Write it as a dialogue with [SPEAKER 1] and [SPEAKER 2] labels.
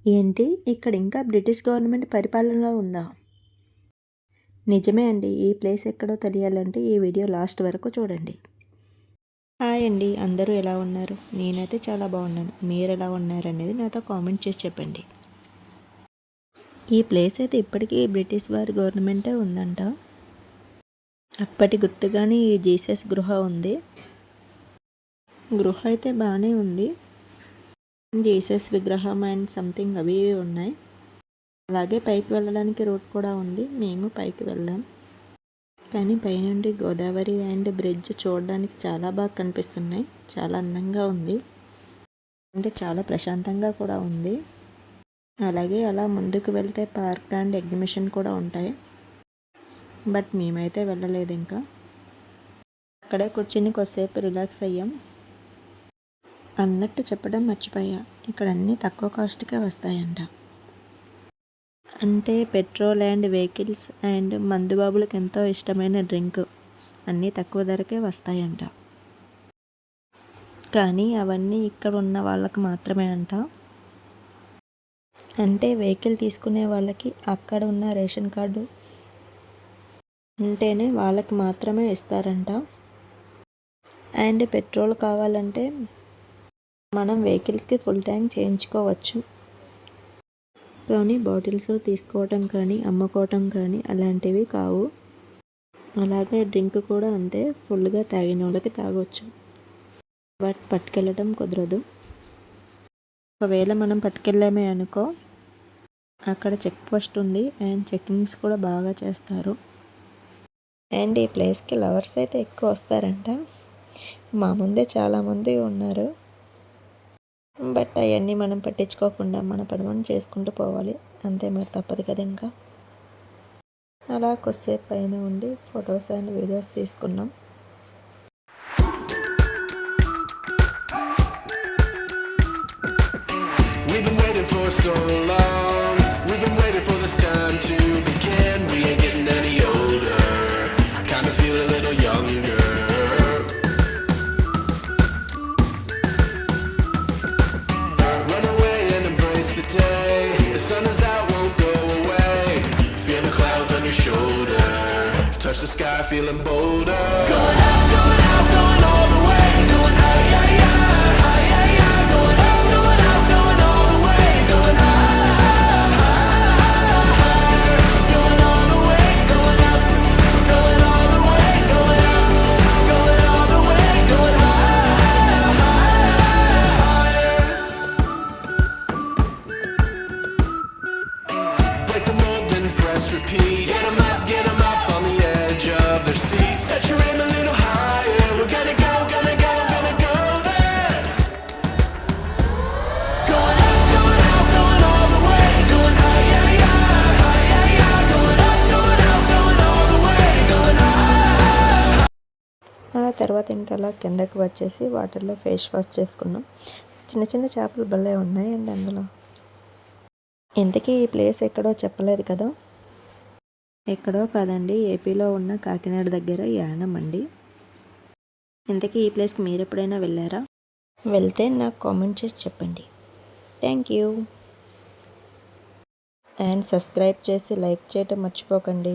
[SPEAKER 1] ఏంటి ఇక్కడ ఇంకా బ్రిటిష్ గవర్నమెంట్ పరిపాలనలో ఉందా? నిజమే అండి. ఈ ప్లేస్ ఎక్కడో తెలియాలంటే ఈ వీడియో లాస్ట్ వరకు చూడండి. హాయ్ అండి, అందరూ ఎలా ఉన్నారు? నేనైతే చాలా బాగున్నాను. మీరు ఎలా ఉన్నారు అనేది నాతో కామెంట్ చేసి చెప్పండి. ఈ ప్లేస్ అయితే ఇప్పటికీ బ్రిటిష్ వారి గవర్నమెంటే ఉందంట. అప్పటి గుర్తుగానే ఈ జీసస్ గృహ ఉంది. గృహ అయితే బాగానే ఉంది. జీసస్ విగ్రహం అండ్ సంథింగ్ అవి ఉన్నాయి. అలాగే పైకి వెళ్ళడానికి రోడ్ కూడా ఉంది. మేము పైకి వెళ్ళాం. కానీ పైనుండి గోదావరి అండ్ బ్రిడ్జ్ చూడడానికి చాలా బాగా కనిపిస్తున్నాయి. చాలా అందంగా ఉంది. అంటే చాలా ప్రశాంతంగా కూడా ఉంది. అలాగే అలా ముందుకు వెళ్తే పార్క్ అండ్ ఎగ్జిబిషన్ కూడా ఉంటాయి. బట్ మేమైతే వెళ్ళలేదు. ఇంకా అక్కడే కూర్చొని కొద్దిసేపు రిలాక్స్ అయ్యాం. అన్నట్టు చెప్పడం మర్చిపోయా, ఇక్కడ అన్నీ తక్కువ కాస్ట్కే వస్తాయంట. అంటే పెట్రోల్ అండ్ వెహికల్స్ అండ్ మందుబాబులకు ఎంతో ఇష్టమైన డ్రింక్ అన్నీ తక్కువ ధరకే వస్తాయంట. కానీ అవన్నీ ఇక్కడ ఉన్న వాళ్ళకి మాత్రమే అంట. అంటే వెహికల్ తీసుకునే వాళ్ళకి అక్కడ ఉన్న రేషన్ కార్డు ఉంటేనే వాళ్ళకి మాత్రమే ఇస్తారంట. అండ్ పెట్రోల్ కావాలంటే మనం వెహికల్స్కి ఫుల్ ట్యాంక్ చేయించుకోవచ్చు. కానీ బాటిల్స్ తీసుకోవటం కానీ అమ్ముకోవటం కానీ అలాంటివి కావు. అలాగే డ్రింక్ కూడా అంతే, ఫుల్గా తాగిన వాళ్ళకి తాగొచ్చు. బట్ పట్టుకెళ్ళటం కుదరదు. ఒకవేళ మనం పట్టుకెళ్ళామే అనుకో, అక్కడ చెక్ పోస్ట్ ఉంది అండ్ చెకింగ్స్ కూడా బాగా చేస్తారు. అండ్ ఈ ప్లేస్కి లవర్స్ అయితే ఎక్కువ వస్తారంట. మా ముందే చాలామంది ఉన్నారు. బట్ అవన్నీ మనం పట్టించుకోకుండా మన పని మనం చేసుకుంటూ పోవాలి. అంతే, మరి తప్పదు కదా. ఇంకా అలా కొద్దిసేపు పైన ఉండి ఫొటోస్ అండ్ వీడియోస్ తీసుకున్నాం.
[SPEAKER 2] Touch the sky, feeling bolder. Going out, going all the way. Going high, high, high, high, high, high. Going out, going all the way. Going high, high, higher. Going all the way, going up. Going all the way, going up. Going all the way, going high, higher. Break the mold, then press repeat. Get 'em up, get 'em up. Set your aim a little higher. We're gonna go there. Going up, going all the way. Going high, high, high, high, high. Going up, going all the way. Going high.
[SPEAKER 1] ఆ తర్వాత ఇంకా అలా కిందకి వచ్చేసి వాటర్లో face wash చేసుకున్నాం. చిన్న చిన్న చేపలు భలే ఉన్నాయి అండి అందులో. ఇంతకీ ఈ ప్లేస్ ఎక్కడో చెప్పలేదు కదా. ఎక్కడో కాదండి, ఏపీలో ఉన్న కాకినాడ దగ్గర యానం అండి. ఇంతకీ ఈ ప్లేస్కి మీరు ఎప్పుడైనా వెళ్ళారా? వెళ్తే నాకు కామెంట్ చేసి చెప్పండి. Thank you. అండ్ సబ్స్క్రైబ్ చేసి లైక్ చేయటం మర్చిపోకండి.